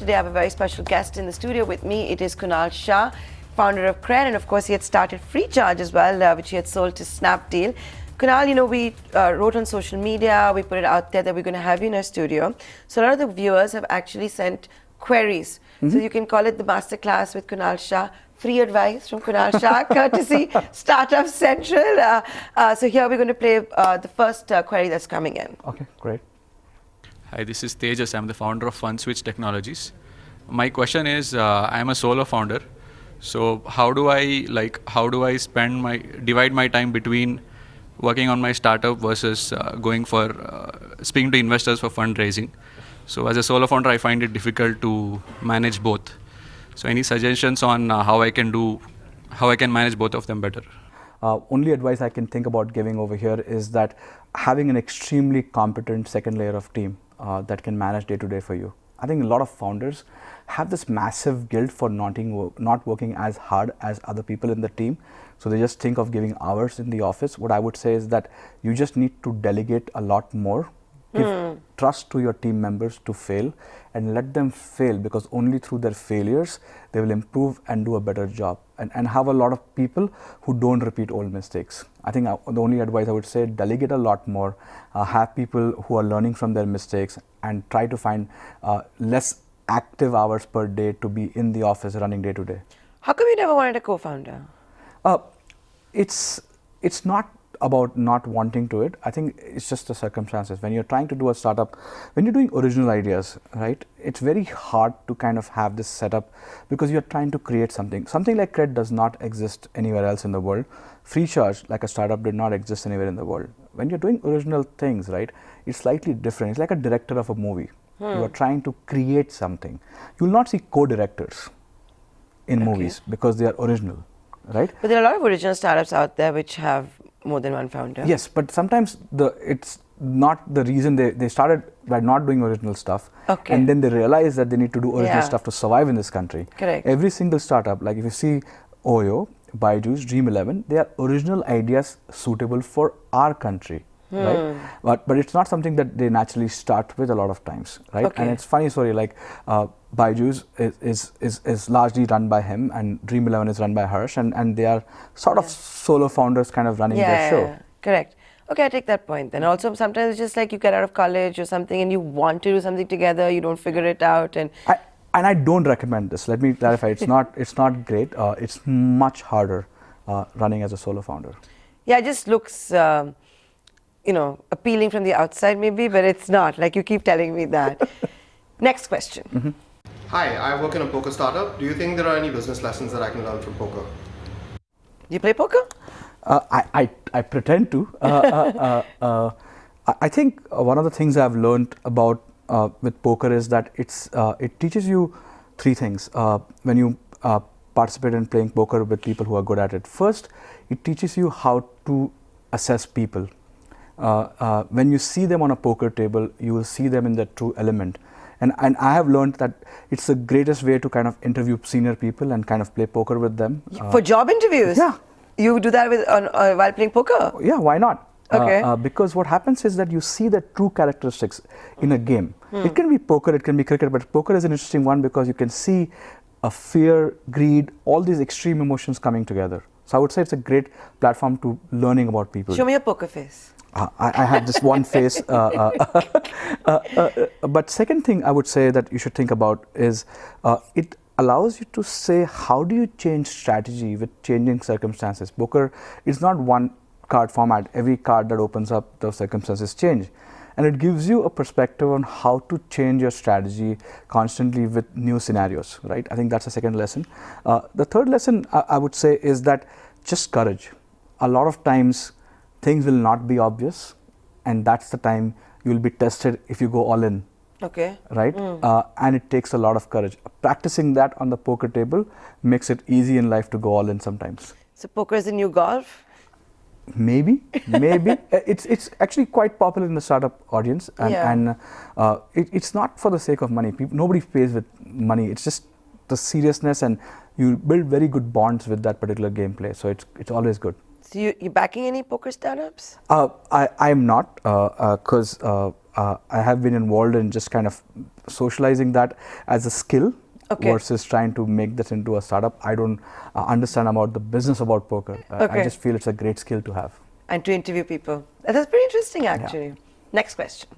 Today I have a very special guest in the studio with me. It is Kunal Shah, founder of CRED, and of course he had started FreeCharge as well, which he had sold to Snapdeal. Kunal, we wrote on social media, we put it out there that we're going to have you in our studio. So a lot of the viewers have actually sent queries. So you can call it the Masterclass with Kunal Shah. Free advice from Kunal Shah, courtesy StartUp Central. So here we're going to play the first query that's coming in. Okay, great. Hi, this is Tejas. I'm the founder of FunSwitch Technologies. My question is, I'm a solo founder. So how do I divide my time between working on my startup versus going for speaking to investors for fundraising? So as a solo founder, I find it difficult to manage both. So any suggestions on how I can manage both of them better? Only advice I can think about giving over here is that having an extremely competent second layer of team that can manage day to day for you. I think a lot of founders have this massive guilt for not working as hard as other people in the team. So they just think of giving hours in the office. What I would say is that you just need to delegate a lot more. Give trust to your team members to fail and let them fail, because only through their failures they will improve and do a better job, and have a lot of people who don't repeat old mistakes. I think the only advice I would say, delegate a lot more, have people who are learning from their mistakes, and try to find less active hours per day to be in the office running day to day. How come you never wanted a co-founder? It's not about not wanting to it. I think it's just the circumstances. When you're trying to do a startup, when you're doing original ideas, right, it's very hard to kind of have this setup, because you're trying to create something. Something like CRED does not exist anywhere else in the world. FreeCharge, like a startup, did not exist anywhere in the world. When you're doing original things, right, it's slightly different. It's like a director of a movie. You are trying to create something. You will not see co-directors in movies because they are original, right? But there are a lot of original startups out there which have more than one founder. Yes, but sometimes it's not the reason they started by not doing original stuff, and then they realize that they need to do original stuff to survive in this country. Correct. Every single startup, like if you see Oyo, Byju's, Dream11, they are original ideas suitable for our country, right? But it's not something that they naturally start with a lot of times, right? And it's funny story, like Byju's is largely run by him, and Dream11 is run by Harsh, and they are sort of solo founders kind of running their show. Yeah, correct. Okay, I take that point then. Also, sometimes it's just like you get out of college or something and you want to do something together, you don't figure it out. And I don't recommend this. Let me clarify, it's not great. It's much harder running as a solo founder. Yeah, it just looks appealing from the outside maybe, but it's not. Like you keep telling me that. Next question. Hi, I work in a poker startup. Do you think there are any business lessons that I can learn from poker? You play poker? I pretend to. I think one of the things I've learned about with poker is that it teaches you three things when you participate in playing poker with people who are good at it. First, it teaches you how to assess people. When you see them on a poker table, you will see them in their true element. And I have learned that it's the greatest way to kind of interview senior people and kind of play poker with them. For job interviews? Yeah. You do that while playing poker? Yeah, why not? Okay. Because what happens is that you see the true characteristics in a game. It can be poker, it can be cricket, but poker is an interesting one because you can see a fear, greed, all these extreme emotions coming together. So I would say it's a great platform to learning about people. Show me your poker face. I have this one face. But second thing I would say that you should think about is it allows you to say, how do you change strategy with changing circumstances? Poker is not one card format. Every card that opens up, the circumstances change. And it gives you a perspective on how to change your strategy constantly with new scenarios, right? I think that's the second lesson. The third lesson I would say is that just courage. A lot of times things will not be obvious, and that's the time you will be tested if you go all in. Okay. Right? And it takes a lot of courage. Practicing that on the poker table makes it easy in life to go all in sometimes. So poker is the new golf? Maybe. It's actually quite popular in the startup audience, and it's not for the sake of money. Nobody pays with money. It's just the seriousness, and you build very good bonds with that particular gameplay. So it's always good. So you backing any poker startups? I am not, because I have been involved in just kind of socializing that as a skill Okay. versus trying to make this into a startup. I don't understand about the business about poker. Okay. I just feel it's a great skill to have. And to interview people. That's pretty interesting, actually. Next question.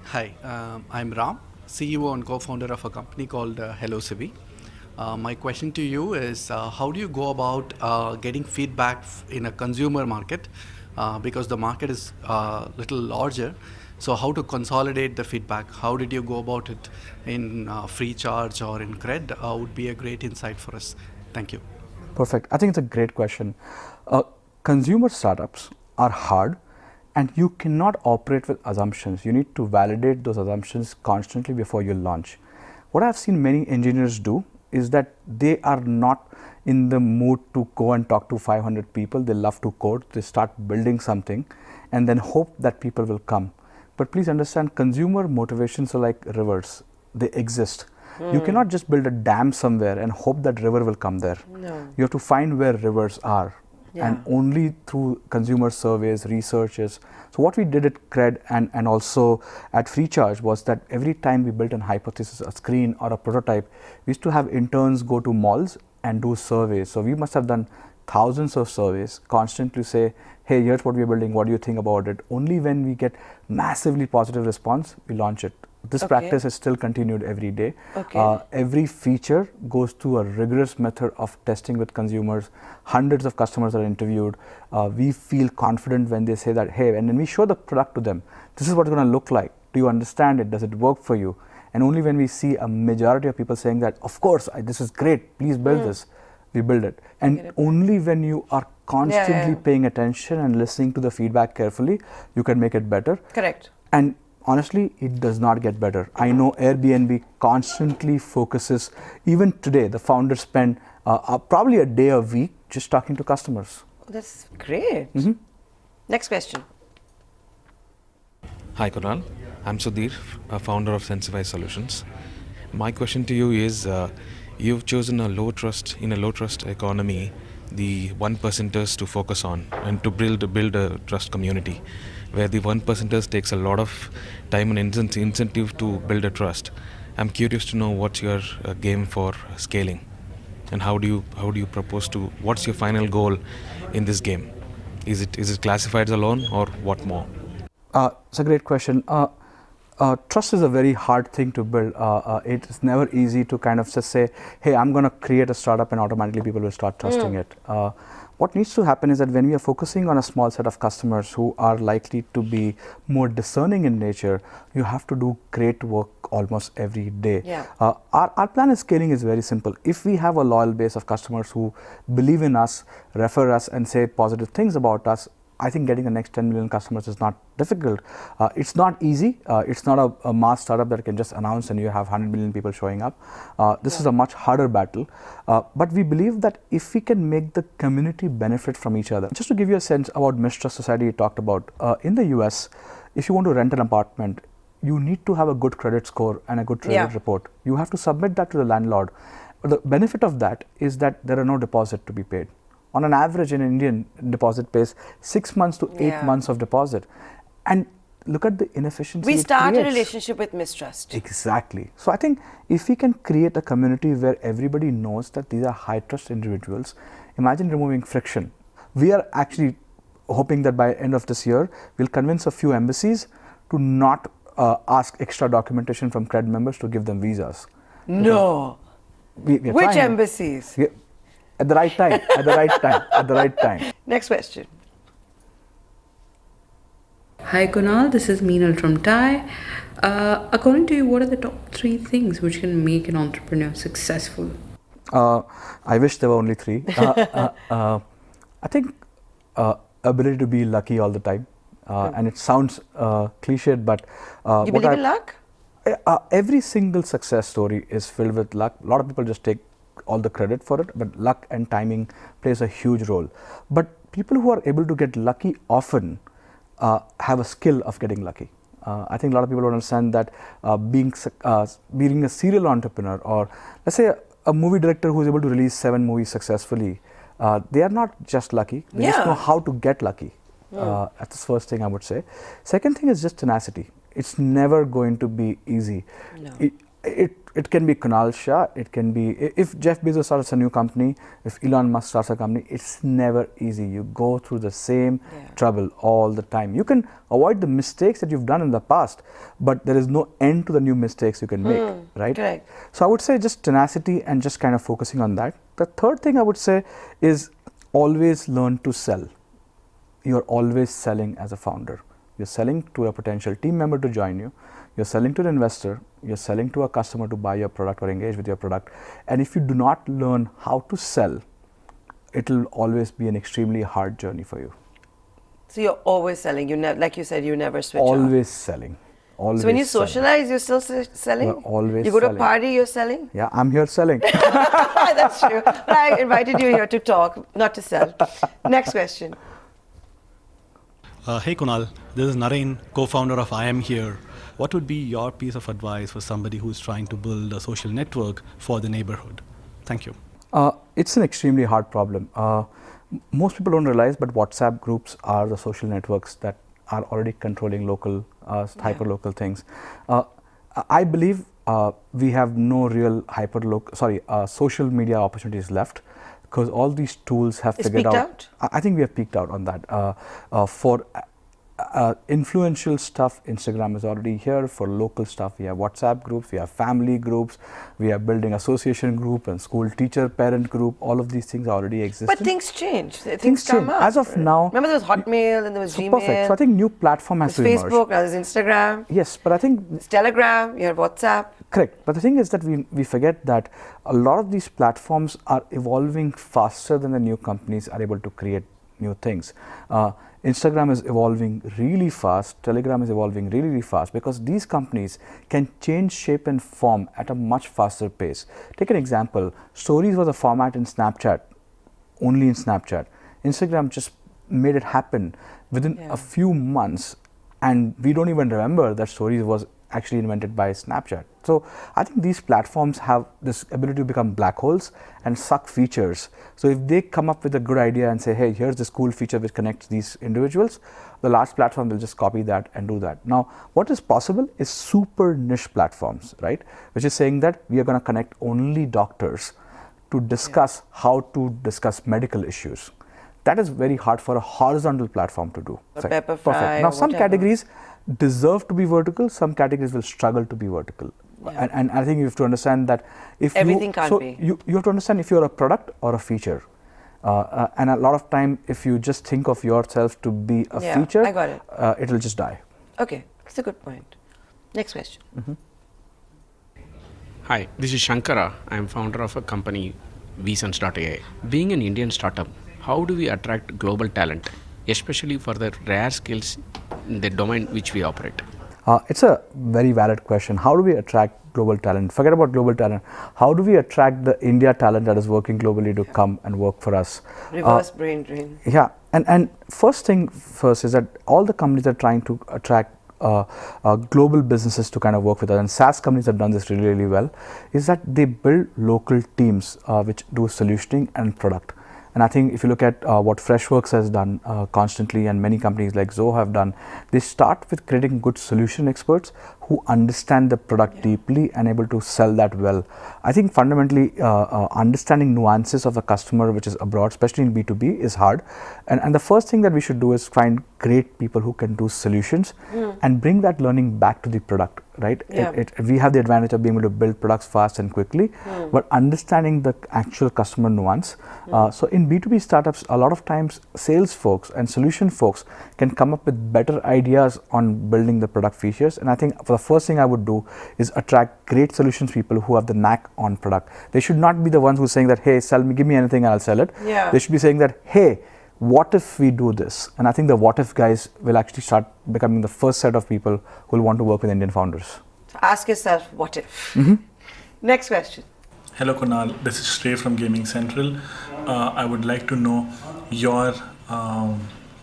Hi, I'm Ram, CEO and co-founder of a company called Hello Civi. My question to you is, how do you go about getting feedback in a consumer market? Because the market is a little larger. So how to consolidate the feedback? How did you go about it in FreeCharge or in CRED? Would be a great insight for us. Thank you. Perfect. I think it's a great question. Consumer startups are hard, and you cannot operate with assumptions. You need to validate those assumptions constantly before you launch. What I've seen many engineers do is that they are not in the mood to go and talk to 500 people. They love to code. They start building something and then hope that people will come. But please understand, consumer motivations are like rivers. They exist. You cannot just build a dam somewhere and hope that river will come there. No. You have to find where rivers are. Yeah. And only through consumer surveys, researches. So what we did at CRED and also at FreeCharge was that every time we built an hypothesis, a screen or a prototype, we used to have interns go to malls and do surveys. So we must have done thousands of surveys, constantly say, hey, here's what we're building, what do you think about it? Only when we get massively positive response, we launch it. This practice is still continued every day. Okay. Every feature goes through a rigorous method of testing with consumers. Hundreds of customers are interviewed. We feel confident when they say that, hey, and then we show the product to them. This is what it's going to look like. Do you understand it? Does it work for you? And only when we see a majority of people saying that, of course, this is great, please build this, we build it. And only when you are constantly paying attention and listening to the feedback carefully, you can make it better. Correct. And honestly, it does not get better. I know Airbnb constantly focuses, even today, the founders spend probably a day a week just talking to customers. Oh, that's great. Next question. Hi Kunal, I'm Sudhir, a founder of Sensify Solutions. My question to you is, you've chosen in a low trust economy, the 1%ers to focus on and to build a trust community, where the 1%ers takes a lot of time and incentive to build a trust. I'm curious to know what's your game for scaling, and how do you propose to, what's your final goal in this game? Is it classifieds alone or what more? It's a great question. Trust is a very hard thing to build. It's never easy to kind of just say, hey, I'm going to create a startup and automatically people will start trusting it. What needs to happen is that when we are focusing on a small set of customers who are likely to be more discerning in nature, you have to do great work almost every day. Yeah. Our plan of scaling is very simple. If we have a loyal base of customers who believe in us, refer us and say positive things about us, I think getting the next 10 million customers is not difficult. It's not easy. It's not a mass startup that can just announce and you have 100 million people showing up. This is a much harder battle. But we believe that if we can make the community benefit from each other. Just to give you a sense about mistrust society you talked about, in the US, if you want to rent an apartment, you need to have a good credit score and a good credit report. You have to submit that to the landlord. The benefit of that is that there are no deposit to be paid. On an average, an Indian deposit pays 6 months to 8 months of deposit. And look at the inefficiency. We start a creates. relationship with mistrust. Exactly. So I think if we can create a community where everybody knows that these are high trust individuals, imagine removing friction. We are actually hoping that by end of this year, we'll convince a few embassies to not ask extra documentation from CRED members to give them visas. No. We are Which trying. embassies? At the right time, at the right time, at the right time. Next question. Hi Kunal, this is Meenal from Thai. According to you, what are the top 3 things which can make an entrepreneur successful? I wish there were only 3. I think ability to be lucky all the time. And it sounds cliched, but You believe in luck? Every single success story is filled with luck. A lot of people just take all the credit for it, but luck and timing plays a huge role. But people who are able to get lucky often have a skill of getting lucky. I think a lot of people don't understand that being a serial entrepreneur, or let's say a movie director who is able to release 7 movies successfully, they are not just lucky, they just know how to get lucky. That's the first thing I would say. Second thing is just tenacity. it's never going to be easy. No. It can be Kunal Shah, it can be, if Jeff Bezos starts a new company, if Elon Musk starts a company, it's never easy. You go through the same trouble all the time. You can avoid the mistakes that you've done in the past, but there is no end to the new mistakes you can make, right? Correct. So I would say just tenacity and just kind of focusing on that. The third thing I would say is always learn to sell. You're always selling as a founder. You're selling to a potential team member to join you. You're selling to an investor. You're selling to a customer to buy your product or engage with your product. And if you do not learn how to sell, it will always be an extremely hard journey for you. So you're always selling. You never, like you said, you never switch off. Always selling. Always So when you selling. socialize, you're still selling? We're always You go to a selling. party, you're selling? Yeah, I'm here selling. That's true. But I invited you here to talk, not to sell. Next question. Hey Kunal, this is Naren, co-founder of I Am Here. What would be your piece of advice for somebody who's trying to build a social network for the neighborhood? Thank you. It's an extremely hard problem. Most people don't realize, but WhatsApp groups are the social networks that are already controlling local, hyper-local things. I believe we have no real social media opportunities left, because all these tools have figured out. I think we have peaked out on that. For influential stuff, Instagram is already here. For local stuff, we have WhatsApp groups, we have family groups, we are building association group and school teacher parent group. All of these things already exist. But things change. Things come change. up. As of now, remember there was Hotmail and there was so Gmail. perfect. So I think new platform has to there's emerge. Facebook, now there's Instagram. Yes, but I think There's Telegram, you have WhatsApp. correct. But the thing is that we forget that a lot of these platforms are evolving faster than the new companies are able to create new things. Instagram is evolving really fast, Telegram is evolving really, really fast, because these companies can change shape and form at a much faster pace. Take an example, stories was a format in Snapchat, only in Snapchat. Instagram just made it happen within a few months, and we don't even remember that stories was actually invented by Snapchat. So I think these platforms have this ability to become black holes and suck features. So if they come up with a good idea and say, hey, here's this cool feature which connects these individuals, the large platform will just copy that and do that. Now, what is possible is super niche platforms, right? Which is saying that we are going to connect only doctors to discuss how to discuss medical issues. That is very hard for a horizontal platform to do. A Pepperfry Now, or some whatever. categories deserve to be vertical, some categories will struggle to be vertical. And I think you have to understand that if Everything can't be. You have to understand if you're a product or a feature. And a lot of time, if you just think of yourself to be a feature, I got it. It'll just die. Okay, that's a good point. Next question. Hi, this is Shankara. I am founder of a company, vSense.ai. Being an Indian startup, how do we attract global talent, especially for the rare skills in the domain which we operate? It's a very valid question. How do we attract global talent? Forget about global talent. How do we attract the India talent that is working globally to come and work for us? Reverse brain drain. Yeah, and first thing first is that all the companies are trying to attract global businesses to kind of work with us, and SaaS companies have done this really, really well, is that they build local teams which do solutioning and product. And I think if you look at what Freshworks has done constantly, and many companies like Zoho have done, they start with creating good solution experts who understand the product deeply and able to sell that well. I think fundamentally understanding nuances of a customer which is abroad, especially in B2B, is hard. And the first thing that we should do is find great people who can do solutions and bring that learning back to the product, right? We have the advantage of being able to build products fast and quickly, but understanding the actual customer nuance. So in B2B startups, a lot of times sales folks and solution folks can come up with better ideas on building the product features. And I think for the first thing I would do is attract great solutions people who have the knack on product. They should not be the ones who are saying that, hey, sell me, give me anything and I'll sell it. They should be saying that, hey, what if we do this? And I think the what if guys will actually start becoming the first set of people who will want to work with Indian founders. So ask yourself, what if? Next question. Hello Kunal, this is Shrey from Gaming Central. I would like to know your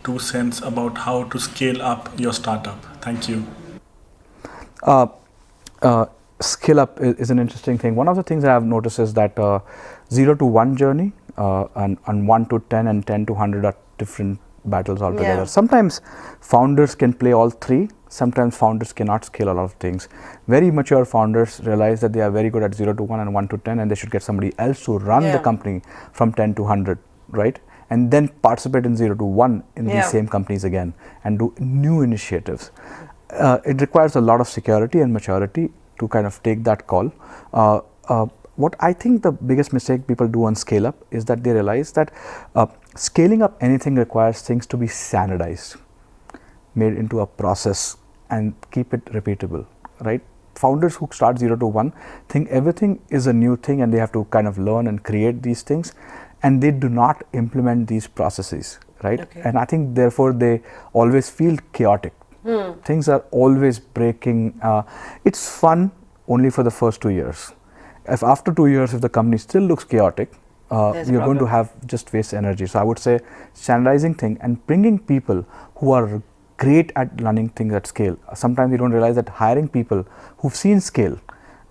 2 cents about how to scale up your startup. Thank you. Scale up is an interesting thing. One of the things that I've noticed is that 0 to 1 journey and 1 to 10 and 10 to 100 are different battles altogether. Sometimes founders can play all three. Sometimes founders cannot scale a lot of things. Very mature founders realize that they are very good at 0 to 1 and 1 to 10, and they should get somebody else to run the company from 10 to 100, right? And then participate in 0 to 1 in these same companies again and do new initiatives. It requires a lot of security and maturity to kind of take that call. What I think the biggest mistake people do on scale up is that they realize that scaling up anything requires things to be standardized, made into a process, and keep it repeatable, right? Founders who start 0 to 1 think everything is a new thing and they have to kind of learn and create these things, and they do not implement these processes, right? And I think therefore they always feel chaotic. Things are always breaking. It's fun only for the first 2 years. If after 2 years, if the company still looks chaotic, you're going to have just waste energy. So I would say standardizing thing and bringing people who are great at learning things at scale. Sometimes we don't realize that hiring people who've seen scale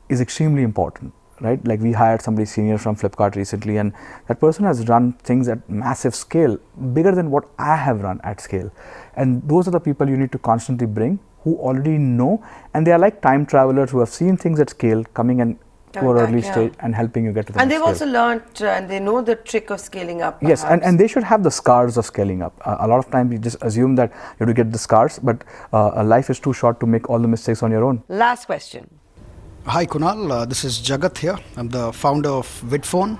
is extremely important, right? Like we hired somebody senior from Flipkart recently, and that person has run things at massive scale, bigger than what I have run at scale. And those are the people you need to constantly bring who already know, and they are like time travelers who have seen things at scale coming and to an early stage and helping you get to the and next they've also learned and they know the trick of scaling up. Yes, and they should have the scars of scaling up. A lot of times you just assume that you have to get the scars, but life is too short to make all the mistakes on your own. Last question. Hi Kunal, this is Jagat here. I'm the founder of Vidphone.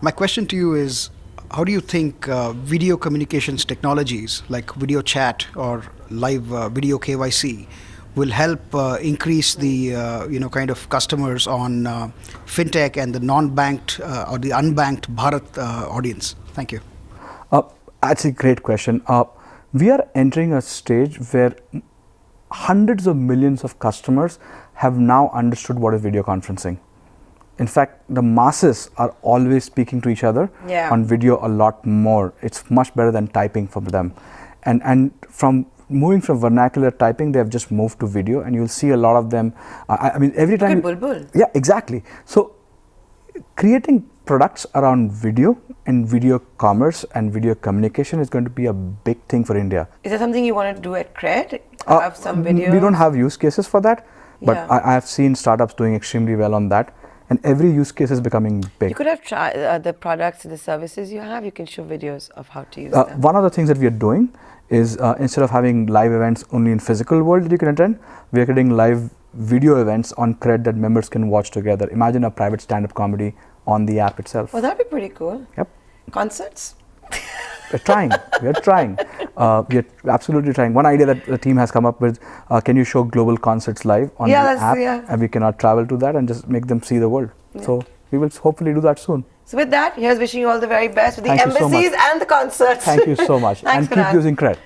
My question to you is, how do you think video communications technologies like video chat or live video KYC will help increase the kind of customers on fintech and the non-banked or the unbanked Bharat audience? Thank you. That's a great question. We are entering a stage where hundreds of millions of customers have now understood what is video conferencing. In fact, the masses are always speaking to each other on video a lot more. It's much better than typing for them. And from moving from vernacular typing, they have just moved to video, and you'll see a lot of them. I mean, every time. Look at Bulbul. Yeah, exactly. So, creating products around video and video commerce and video communication is going to be a big thing for India. Is that something you want to do at CRED? Have some videos? We don't have use cases for that, but I have seen startups doing extremely well on that. And every use case is becoming big. You could have tried the products and the services you have. You can show videos of how to use them. One of the things that we are doing is instead of having live events only in physical world that you can attend, we are creating live video events on CRED that members can watch together. Imagine a private stand-up comedy on the app itself. Well, that'd be pretty cool. Yep. Concerts? We're trying. We're trying. We're absolutely trying. One idea that the team has come up with, can you show global concerts live on the app? And we cannot travel to that and just make them see the world. So we will hopefully do that soon. So with that, here's wishing you all the very best with the embassies and the concerts. Thank you so much. Thanks, and keep using CRED.